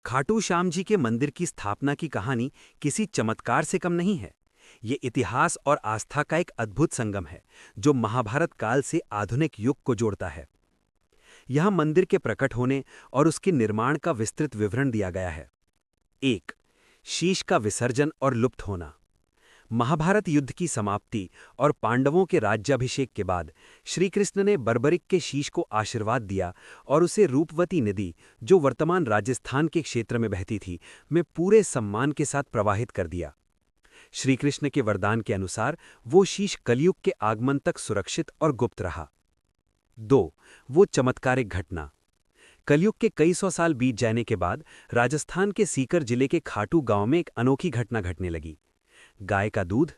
खाटू श्याम जी के मंदिर की स्थापना की कहानी किसी चमत्कार से कम नहीं है। ये इतिहास और आस्था का एक अद्भुत संगम है जो महाभारत काल से आधुनिक युग को जोड़ता है। यहाँ मंदिर के प्रकट होने और उसके निर्माण का विस्तृत विवरण दिया गया है। 1. शीश का विसर्जन और लुप्त होना। महाभारत युद्ध की समाप्ति और पांडवों के राज्याभिषेक के बाद श्री कृष्ण ने बर्बरिक के शीश को आशीर्वाद दिया और उसे रूपवती नदी, जो वर्तमान राजस्थान के क्षेत्र में बहती थी, में पूरे सम्मान के साथ प्रवाहित कर दिया। श्री कृष्ण के वरदान के अनुसार वो शीश कलयुग के आगमन तक सुरक्षित और गुप्त रहा। 2. वो चमत्कारिक घटना। कलयुग के कई सौ साल बीत जाने के बाद राजस्थान के सीकर जिले के खाटू गांव में एक अनोखी घटना घटने लगी। गाय का दूध।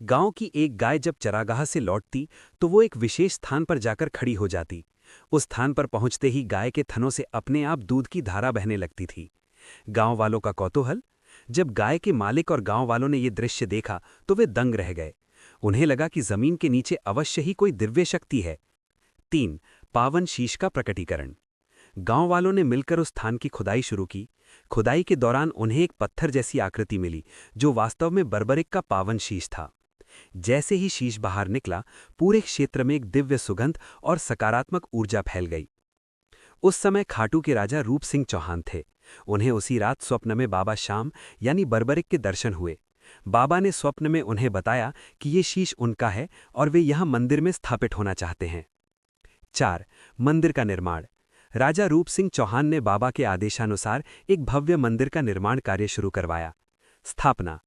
गांव की एक गाय जब चरागाह से लौटती तो वो एक विशेष स्थान पर जाकर खड़ी हो जाती। उस स्थान पर पहुंचते ही गाय के थनों से अपने आप दूध की धारा बहने लगती थी। गांव वालों का कौतूहल। जब गाय के मालिक और गांव वालों ने ये दृश्य देखा तो वे दंग रह गए। उन्हें लगा कि जमीन के नीचे अवश्य ही कोई दिव्य शक्ति है। 3. पावन शीश का प्रकटीकरण। गांव वालों ने मिलकर उस स्थान की खुदाई शुरू की। खुदाई के दौरान उन्हें एक पत्थर जैसी आकृति मिली जो वास्तव में बर्बरिक का पावन शीश था। जैसे ही शीश बाहर निकला, पूरे क्षेत्र में एक दिव्य सुगंध और सकारात्मक ऊर्जा फैल गई। उस समय खाटू के राजा रूप सिंह चौहान थे। उन्हें उसी रात स्वप्न में बाबा श्याम यानी बर्बरिक के दर्शन हुए। बाबा ने स्वप्न में उन्हें बताया कि ये शीश उनका है और वे यहाँ मंदिर में स्थापित होना चाहते हैं। 4. मंदिर का निर्माण। राजा रूप सिंह चौहान ने बाबा के आदेशानुसार एक भव्य मंदिर का निर्माण कार्य शुरू करवाया। स्थापना।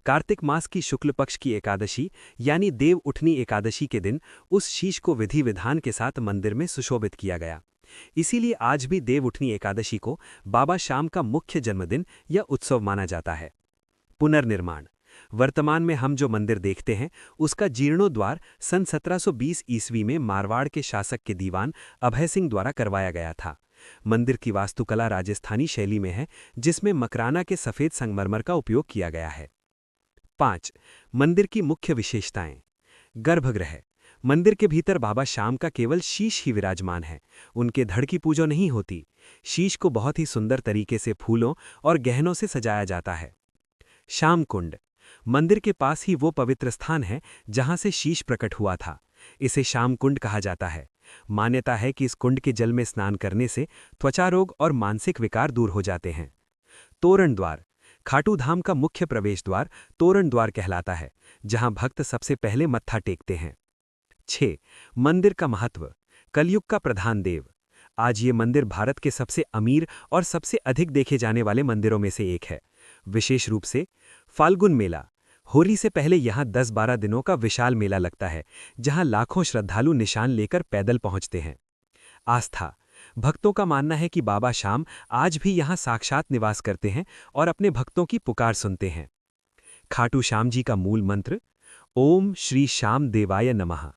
कार्तिक मास की शुक्ल पक्ष की एकादशी यानी देव उठनी एकादशी के दिन उस शीश को विधि विधान के साथ मंदिर में सुशोभित किया गया। इसीलिए आज भी देव उठनी एकादशी को बाबा श्याम का मुख्य जन्मदिन या उत्सव माना जाता है। पुनर्निर्माण। वर्तमान में हम जो मंदिर देखते हैं उसका जीर्णोद्वार सन 1720 ईस्वी में मारवाड़ के शासक के दीवान अभय सिंह द्वारा करवाया गया था। मंदिर की वास्तुकला राजस्थानी शैली में है, जिसमें मकराना के सफेद संगमरमर का उपयोग किया गया है। 5. मंदिर की मुख्य विशेषताएं। गर्भगृह। मंदिर के भीतर बाबा श्याम का केवल शीश ही विराजमान है। उनके धड़ की पूजा नहीं होती। शीश को बहुत ही सुंदर तरीके से फूलों और गहनों से सजाया जाता है। श्याम कुंड। मंदिर के पास ही वो पवित्र स्थान है जहां से शीश प्रकट हुआ था। इसे श्याम कुंड कहा जाता है। मान्यता है कि इस कुंड के जल में स्नान करने से त्वचा रोग और मानसिक विकार दूर हो जाते हैं। तोरण द्वार। खाटू धाम का मुख्य प्रवेश द्वार तोरण द्वार कहलाता है, जहां भक्त सबसे पहले मत्था टेकते हैं। 6. मंदिर का महत्व। कलयुग का प्रधान देव। आज ये मंदिर भारत के सबसे अमीर और सबसे अधिक देखे जाने वाले मंदिरों में से एक है। विशेष रूप से फाल्गुन मेला। होली से पहले यहाँ 10-12 दिनों का विशाल मेला लगता है, जहाँ लाखों श्रद्धालु निशान लेकर पैदल पहुँचते हैं। आस्था। भक्तों का मानना है कि बाबा श्याम आज भी यहाँ साक्षात निवास करते हैं और अपने भक्तों की पुकार सुनते हैं। खाटू श्याम जी का मूल मंत्र ओम श्री श्याम देवाय नमः।